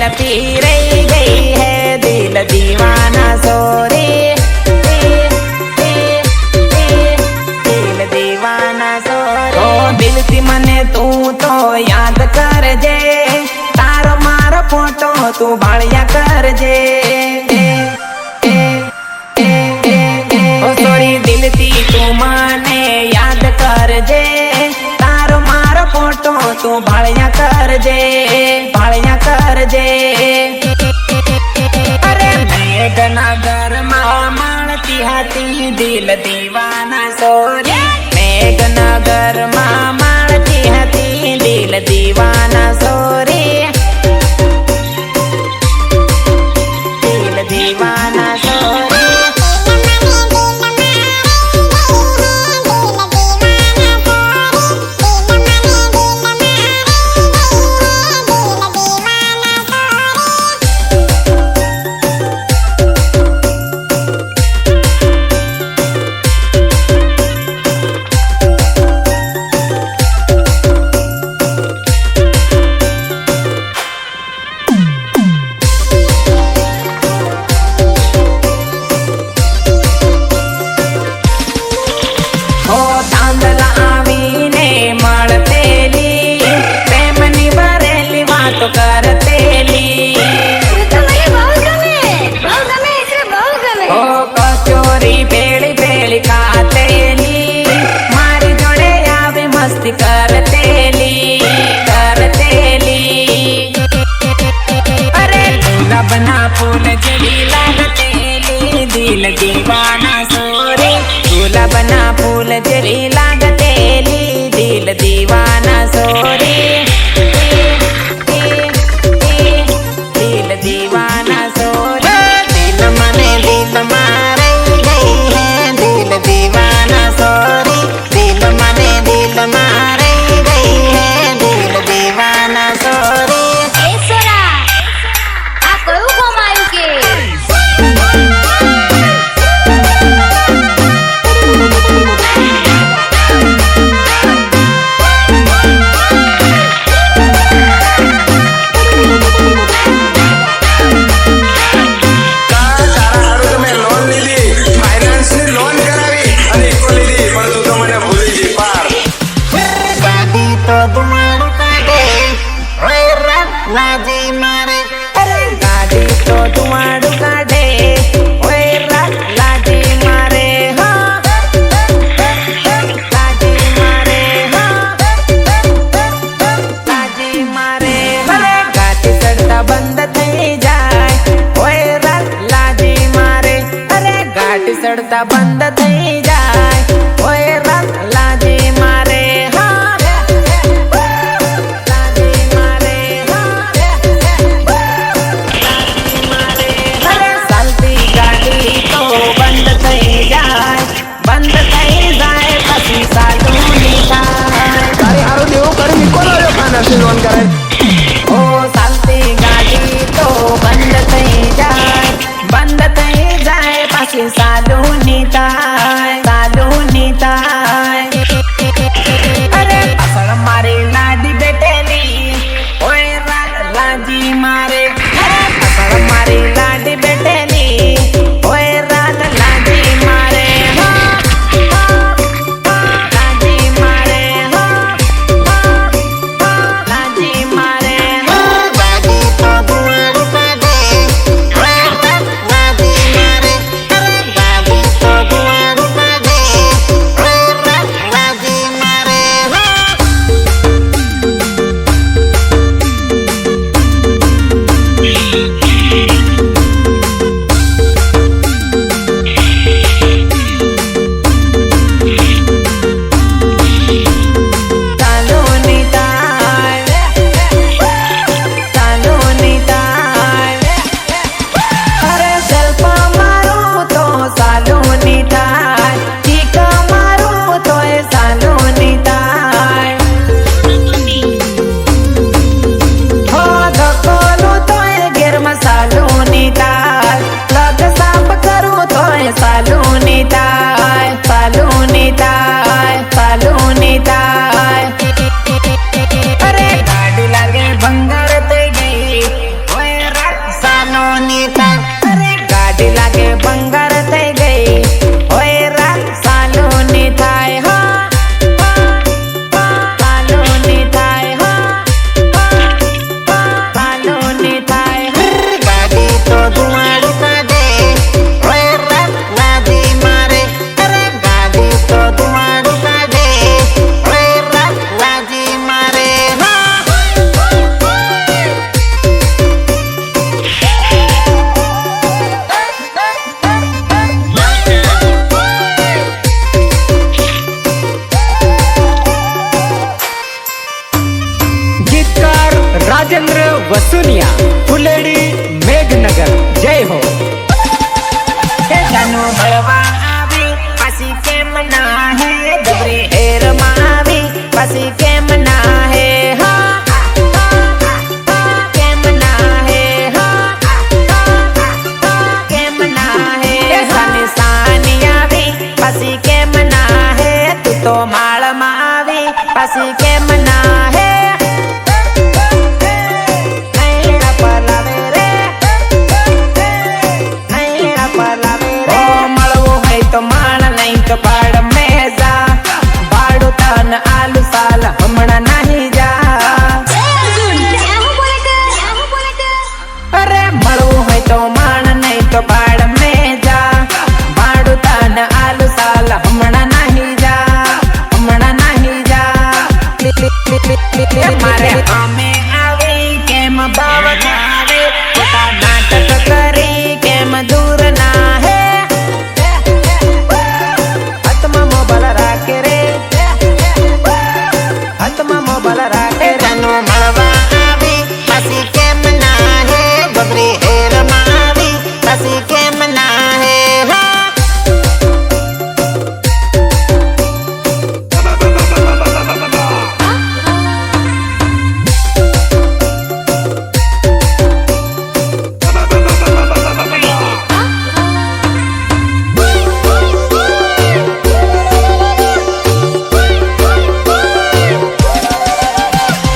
Selfie रह गई है दिल दीवाना सोरे दिल दीवाना सोरे दिल थी मने तू तो याद कर जे तारो मारो फोटो तू भाड़िया कर जे सोरी दिल थी तू मने याद कर जे तारो मारो फोटो तू भाड़िया कर जे भाड़िया कर जे अरे मेघनगर माणती हाथी दिल दीवाना सोरे मेघनगर माणती हाथी दिल दीवाना सोरे दिल दीवाना सोरे दिल दीवाना सोरे गुलाबना फूल जरी लागतेली दिल दीवाना सोरे दिल दीवाना सोरे दिल मने दिल मारे गई है दिल दीवाना सोरे दिल मने दिल मारे गई है दिल दीवाना सोरे चढ़ता बंद थई जाए ओए रात लाजी मारे हाँ लाजी मारे हाँ लाजी मारे अरे चलती गाड़ी तो बंद थई जाए पसी सालू नीता अरे हारो देव करे निकोला यो खाना से लोन करे ओ चलती गाड़ी तो बंद थई जाए पसी सालू नीता अरे असर मारे लाडी बेटेली ओए लाजी मारे असर मारे लाडी बेटेली ओए लाजी मारे लाजी मारे लाजी मारे बागी तो दुआर पादे लाजी मारे बागी तो दुआर पादे लाजी मारे પછી કેમ ના હે નૈણા પલાવે રે નૈણા પલાવે રે મળવું હોય તો માણ નહીં તો પાડ મેજા ભાડું તન આલુ સાલ હમણાં નહીં જા અરે મળવું હોય તો માણ નહીં તો પાડ મેજા ભાડું તન આલુ સાલ હમણાં નહીં જા હમણાં નહીં જા મારે અમે આવી કેમ ભાવ ખાવે ખોટા નાટક કરી કેમ દૂર ના હે હાથમાં મોબાઈલ રાખે રે હાથમાં મોબાઈલ રાખે રે તનો મળવા આવી પછી કેમ ના હે ગબરી હેરમાં આવી પછી કેમ ના હે હા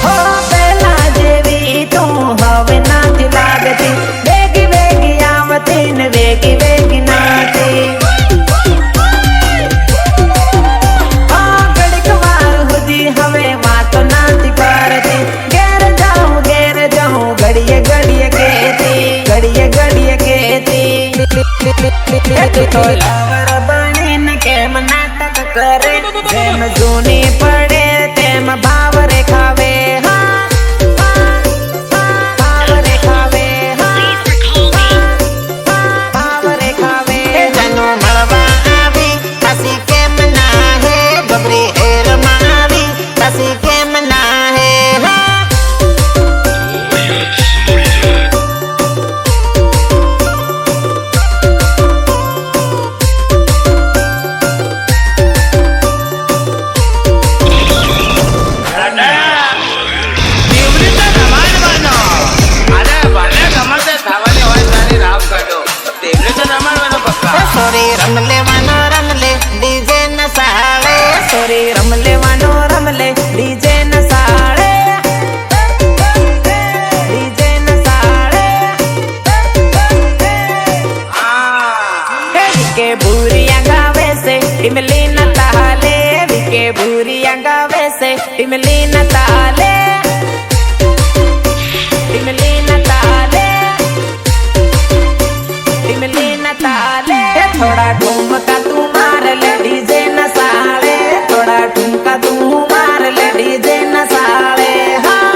હો પેલા જેવી તું હવે નથી લાગતી વેગી વેગી આવતી ને વેગી વેગી નાતી ઘડીક વાર સુધી હવે વાતો નથી કરતી ઘેર જાઉં ઘડીએ ઘડીએ કેતી તું તો લવર બનીને કેમ નાટક કરે જેમ જૂની પડે તેમ ભાવ રેખાવે હા ભાવ રેખાવે હા ભાવ રેખાવે તનો મળવા આવી પછી કેમ ના હે ગબરી હેરમાં આવી પછી કેમ ના હે હા સોરી રમ લે ડીજે ન સાળે સોરી રમ લે ડીજે ન સાળે ડીજે ન સાળે વિકે ભૂરિયા ગાવે છે ઇમલી ન તાલે વિકે ભૂરિયા ગાવે છે ઇમલી ન તાલે ઇમલી ન તાલે ઇમલી ન તાલે થોડા ઠુમકા તું માર લે ડીજે ન સાળે થોડા ઠુમકા તું માર લે ડીજે ન સાળે હા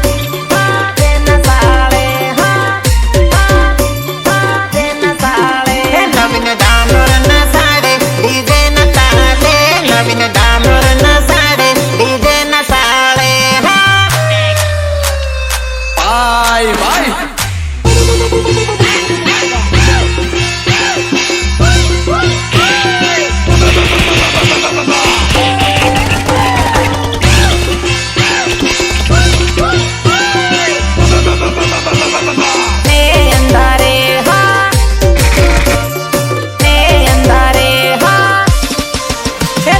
ડીજે ન સાળે હા ડીજે ન સાળે નવીન ડામોર ન સાડે ડીજે ન તાલે નવીન ડામોર ન સાડે ડીજે ન સાળે હા બાય બાય ને અંધારે હા ને અંધારે હા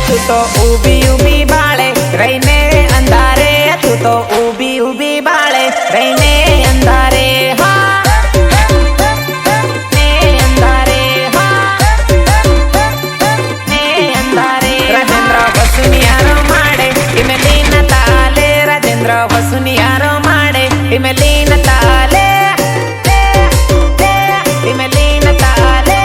તું તો ઊભી બાળે રહીને અંધારે તું તો ઊભી બાળે રહીને અંધારે હા ને અંધારે હા ને અંધારે રાજેન્દ્ર વસુનિયારો માડે ઇમલી ન તાલે રાજેન્દ્ર વસુનિયારો માડે ઇમલી ન તાલે ઇમલી ન તાલે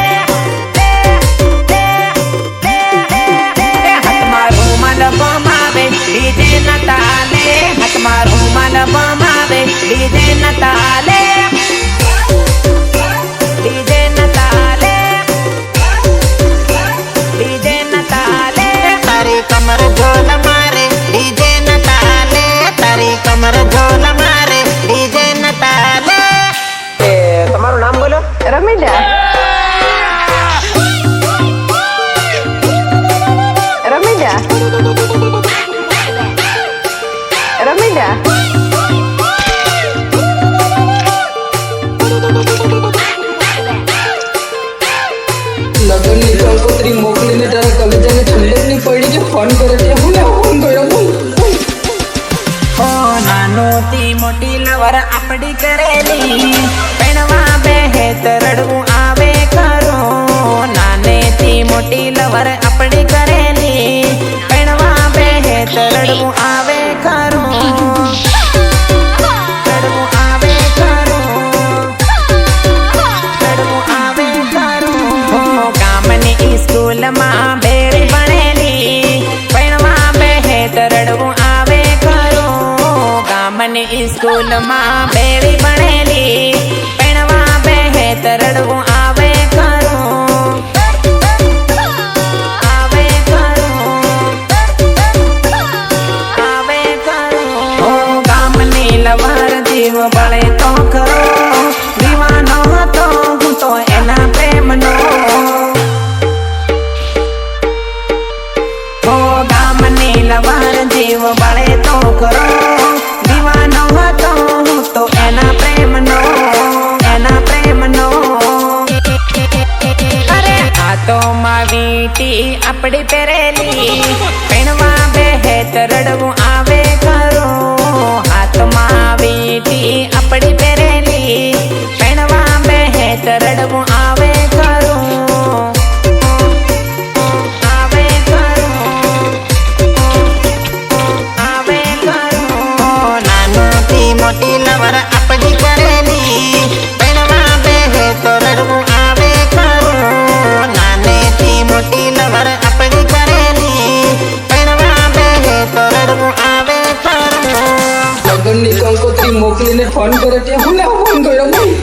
હાથમાં રૂમાલ બમાવે ડીજે ન તાલે હાથમાં રૂમાલ બમાવે ડીજે ન તાલે ડીજે ન તાલે ડીજે ન તાલે તારી કમર ઝોલ મારે ડીજે ન તાલે તારી કમર ઝોલ મારે ડીજે ન તાલે તમારું નામ બોલો રમીલા રમીલા રમીલા લગનની કંકોત્રી મોકલીને તારા કલેજાને ઠંડક ની પડી કે ફોન કરે છે હું ફોન કર્યો આપડી કરેલી પૈણવા બેહે તો રડવું આવે ખરું નાનેથી મોટી લવર આપડી કરેલી પૈણવા બેહે તો રડવું આવે ખરું રડવું આવે ખરું રડવું આવે ખરું હો ગામની સ્કૂલમાં બેડી ભણેલી પૈણવા બેહે તો રડવું આવે ખરું ગામની સ્કૂલમાં બેડી ભણેલી પૈણવા બેહે તો રડવું આવે ખરું આવે ખરું આવે ખરું હો ગામની લવર જીવ બળે તો ખરો દીવાનો હતો હું તો એના પ્રેમનો હો ગામની લવર જીવ બળે તો ખરો દીવાનો હતો હું તો એના પ્રેમનો અરે આ તો માં વીટી આપડી પહેરેલી પૈણવા બેહે તો રડવું આવે ખરું હાથમાં વીટી આપડી પહેરેલી પૈણવા બેહે તો રડવું આવે ખરું આવે ખરું આવે ખરું નાનથી મોટી લવર આપણી કરેલી પૈણવા બેહે તો રડવું આવે ખરું નાનેથી મોટી લવર આપણી કરેલી પૈણવા બેહે તો રડવું આવે ખરું લગ્નની કંકોત્રી મોકલીને ફોન કરે ત્યાં હું ના ફોન કર્યો ભાઈ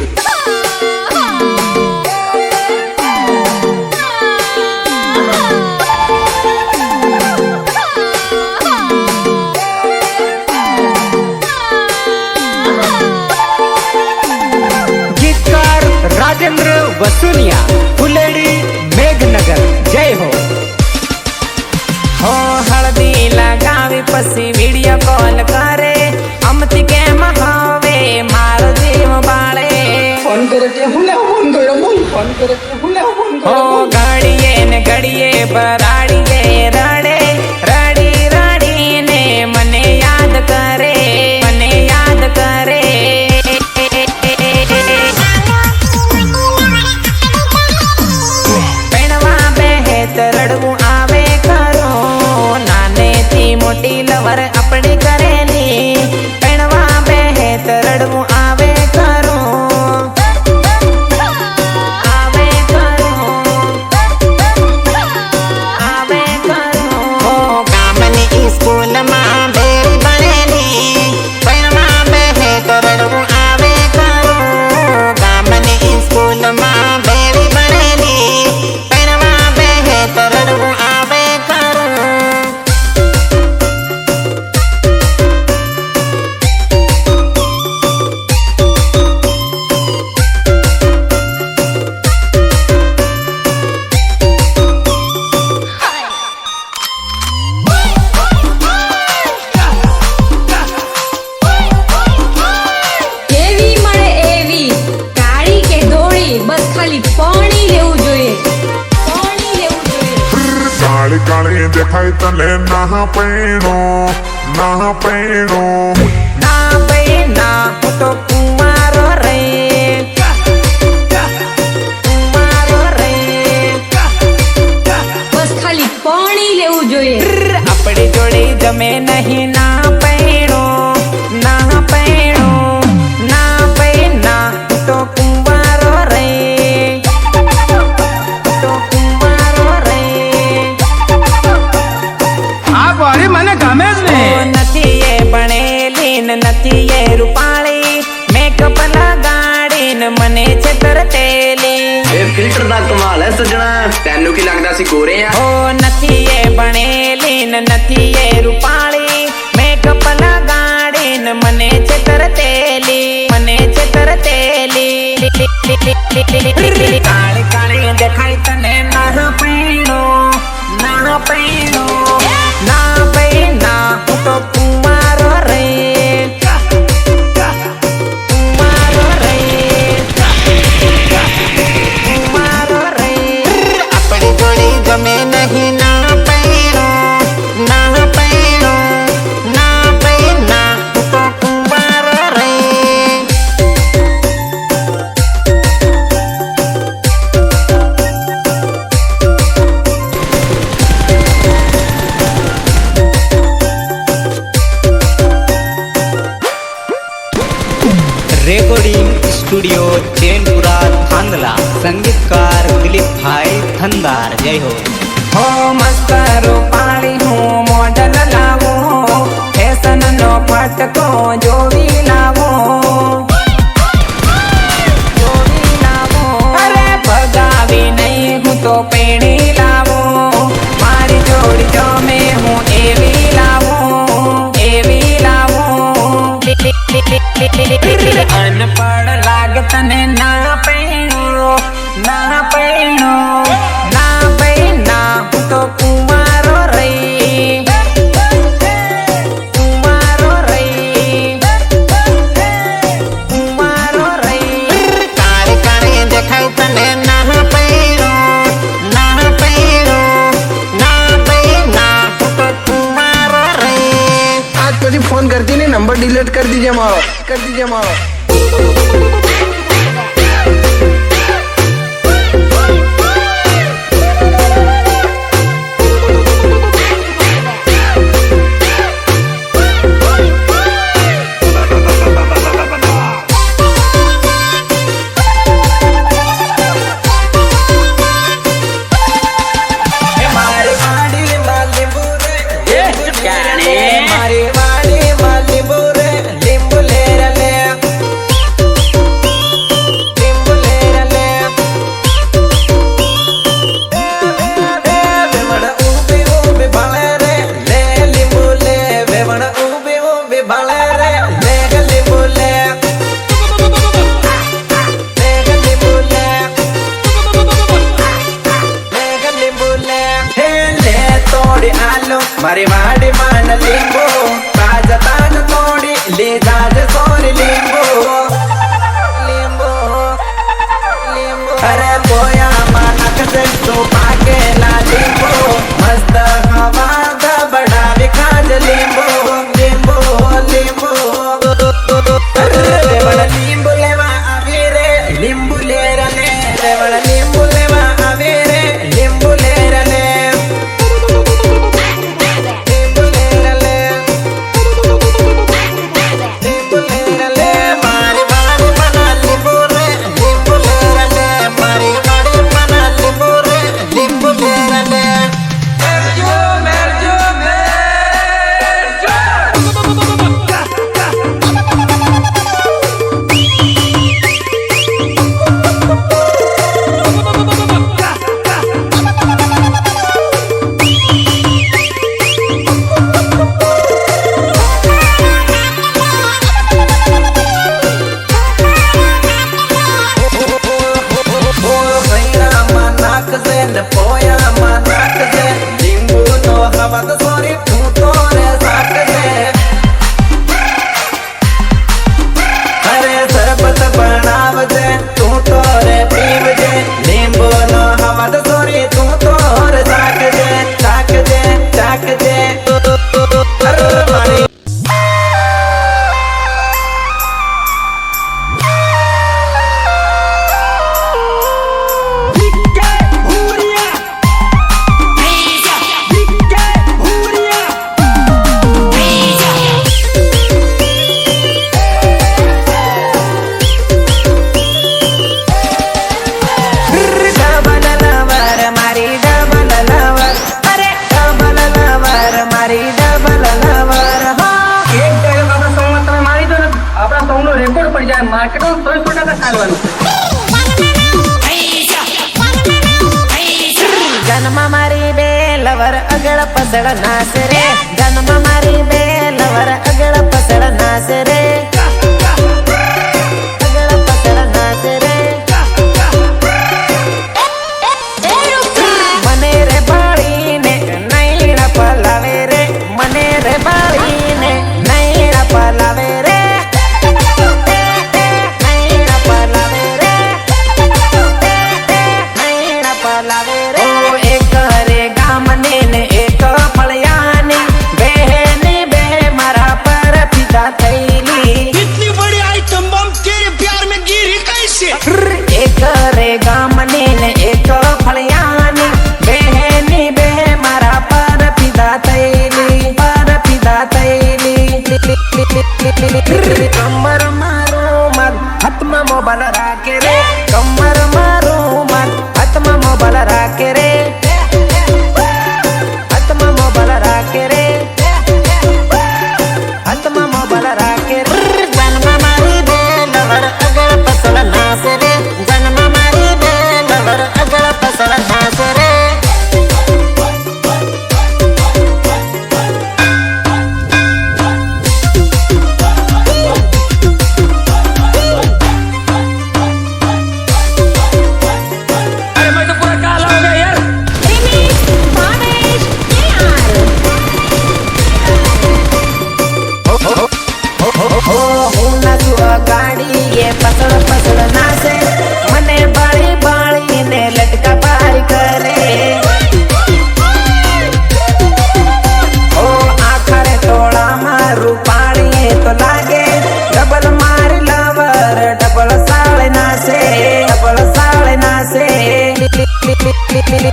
गीतकार राजेंद्र वसुनिया फुलेड़ी मेघनगर जय हो હો હળદી લગાવી પછી વિડીયો કોલ કરે અમથી કેમ હવે મારો જીવ બાળે ફોન કરે ત્યાં હું ના ફોન કર્યો ભાઈ ફોન કરે ત્યાં હું ના ફોન હો કર્યો ઘડીએ ને ઘડીએ બરાડીએ રડે રડી રડીને મને યાદ કરે મને યાદ કરે પૈણવા બેહે તો રડવું આવે ખરું નાનેથી મોટી લવર આપડી કરેલી પૈણવા બેહે તો રડવું આવે ખરું આવે ખરું આવે ખરું હો ગામની સ્કૂલમાં બેડી ભણેલી પૈણવા બેહે તો રડવું આવે ખરું ગામની સ્કૂલમાં બેડી ભણેલી પૈણવા બેહે તો રડવું આવે ખરું કેવી મળે એવી કાળી કે ધોળી બસ ખાલી પાણી લેવું જોઈએ પાણી લેવું જોઈએ કાળી કાળી દેખાય તને ના પૈણો ના પૈણો ના પૈણા હું તો કુંવારો રે કુંવારો રે બસ ખાલી પાણી લેવું જોઈએ આપડી જોડી જમે નહીં ના પૈણો ના પૈણો ના પૈણા હું તો કુંવારો રે હું તો કુંવારો રે આ ગોરી મને ગમે જ ને નથી એ ભણેલી ને નથી એ રૂપાળી મેકઅપ લગાડી ને મને છે તરતેલી ਇਹ ਫਿਲਟਰ ਦਾ ਕਮਾਲ ਹੈ ਸਜਣਾ ਤੈਨੂੰ ਕੀ ਲੱਗਦਾ ਸੀ ਗੋਰੇ ਆ ઓ નથી એ ભણેલી ને નથી એ રૂપાળી મેકઅપ લગાડી ને મને છે તરતેલી મને છે તરતેલી કાળી કાળી દેખાય તને ના પૈણો ના પૈણો ના પૈણા હું તો કુંવારો રે કુંવારો રે કુંવારો રે આપણી જોડી ગમે નહીં ના પૈણો ના પૈણો ના પૈણા હું તો કુંવારો રે स्टूडियो चैनपुरा धांधला संगीतकार दिलीप भाई धंधार जय हो। हो मस्त रूपाળી હું મોડલ લાવો ફેશન નો ફટકો જોવી લાવો અરે ભગાવી નહીં હું તો પેણી લાવો મારી જોડી જમે હું એવી લાવો અનપડ લાગ તને ના પૈણો ના પૈણો ના પૈણા હું તો કુંવારો રહી કુંવારો રહી કુંવારો રહી કાળે કાળે દેખાય તને ના પૈણો ના પૈણો ના પૈણા હું તો કુંવારો રહી आज પછી ફોન કરતી નહીં નંબર ડિલીટ કરી દીજે મારો મારી વાડી માન લીંબો તાજા તાજ તોડી લીધા જ સોરી લીંબો લીંબો લીંબો અરે બોયામાં નાખશે તું પાકેલા લીંબો મસ્ત હવા દબડાવી ખાજ લીંબો લીંબો લીંબો રેવણ લીંબુ લેવા આવી રે લીંબુ લેરા લે રેવણ લીંબુ લેવા આવી રે લીંબુ લેરા લે જન્મ મારી બે લવર અગળ પસળ નાસ રે જન્મ મારી બે લવર અગળ પસળ નાસ રે અગળ પસળ નાસ રે મને રે બાળીને નૈણ પલાવે રે મને રે બાળીને નૈણ પલાવે રે થયેલી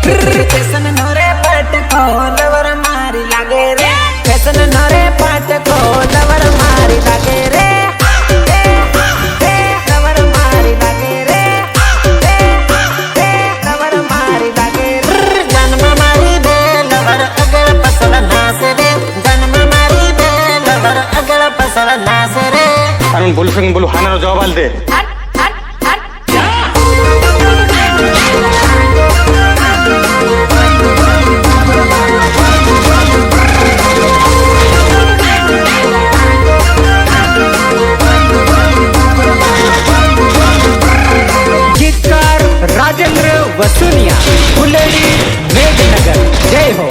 ફેશન નો રે પટકો લવર મારી લાગે રે ફેશન નો રે પટકો લવર મારી લાગે રે લવર મારી લાગે રે લવર મારી લાગે રે જન્મ મારી બે લવર અગળ પસલ નાસ રે જન્મ મારી બે લવર અગળ પસલ નાસ રે আমি বলু সঙ্গে বলু হানার জবাব আল দে गीतकार राजेंद्र वसुनिया फुलेरी मेघनगर जय हो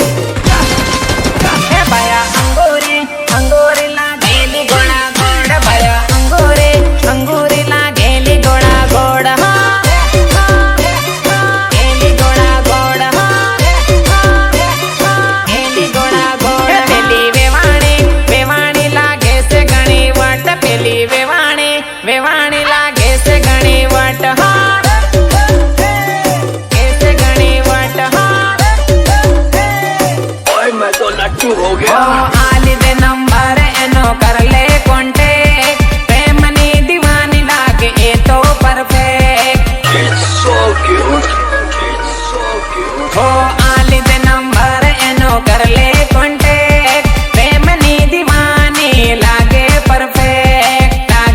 हे बाया अंगोरी अंगोरी लागेली गोडा गोड बाया अंगोरी अंगोरी लागेली गोडा गोड गेली गोडा गोड गेली गोडा गोड पेली वेवाणी वेवाणी लागे से घणी वाट पेली वेवाणी वेवाणी लागे से घणी वाट ऐसे घणी वाट आली दे नंबर एनो कर ले कॉन्टेक्ट प्रेमनी दीवानी लागे ए तो परफेक्ट हो आली दे नंबर एनो कर ले कॉन्टेक्ट प्रेमनी दीवानी लागे परफेक्ट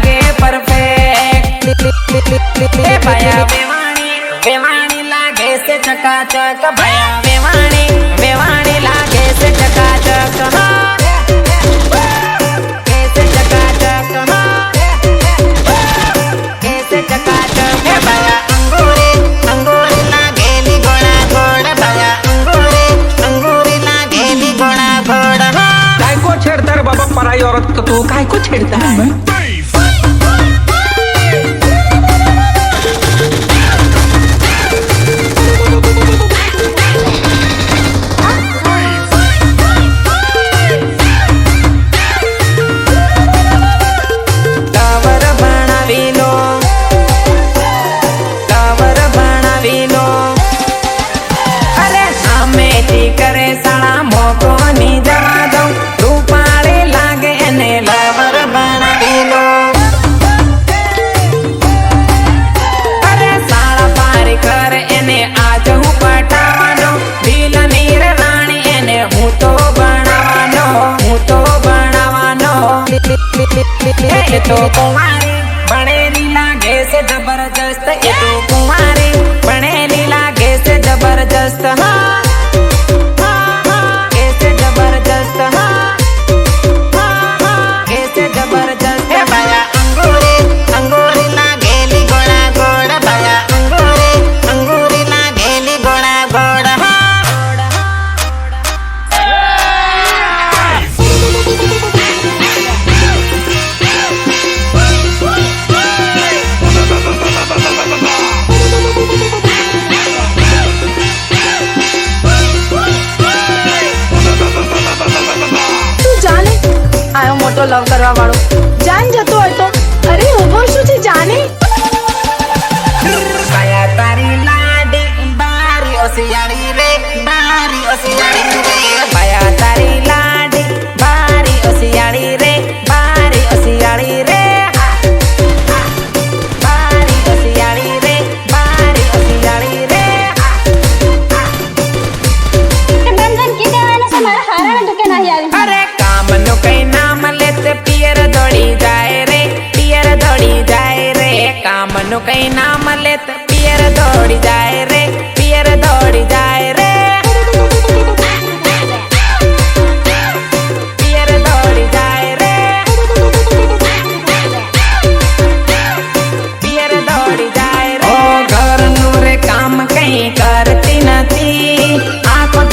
ए भया वेवाणी वेवाणी लागे से चकाचक भया वेवाणी वेवाणी लागे से चकाचक कैसे चकाचक कैसे चकाचक हे बाया अंगूरी अंगूरी लागेली गोडा गोड बाया अंगूरी अंगूरी लागेली गोडा गोड काय को छेड़ता रे बाबा पराई औरत को तू काय को छेड़ता है टावर बनावी लो टावर बनावी लो अरे सामेથી करे साळा મોકો ની જવા દઉં રૂપાળે લાગે એને લવર બનાવી લો અરે સાળા પારી કરે એને આજ હું પટાવાનો દિલની રાણી એને હું તો બનાવવાનો એ તો કુંવારી ભણેલી લાગે છે જબરજસ્ત એ તો કુંવારી ભણેલી લાગે છે જબરજસ્ત कैसे जबरदस्त कैसे जबरदस्त हे बाया अंगूरी अंगूरी लागेली गोडा गोड बाया अंगूरी अंगूरी लागेली गोडा गोड તું જાને આયો મોટો લવ કરવા વાળો જાન જતો હોય તો અરે ઉભો શું છે જાને काया तारी लाडी बारी ओसियाड़ी रे बारी ओसियाड़ी रे काया तारी लाडी बारी ओसियाड़ी रे बारी ओसियाड़ी रे बारी ओसियाड़ी रे बारी ओसियाड़ी रे રમઝાન કી દેવાના છે મારા હારાના ધોકે નહીં આવી अरे काम नो कई नाम लेते पियर दौड़ी जाए रे पियर दौड़ी जाए रे काम नो कई नाम लेते पियर दौड़ी जाए रे पियर दौड़ी जाए रे पियर दौड़ी जाए रे पियर दौड़ी जाए रे ओ घर नु रे काम कहीं करती नथी आंखों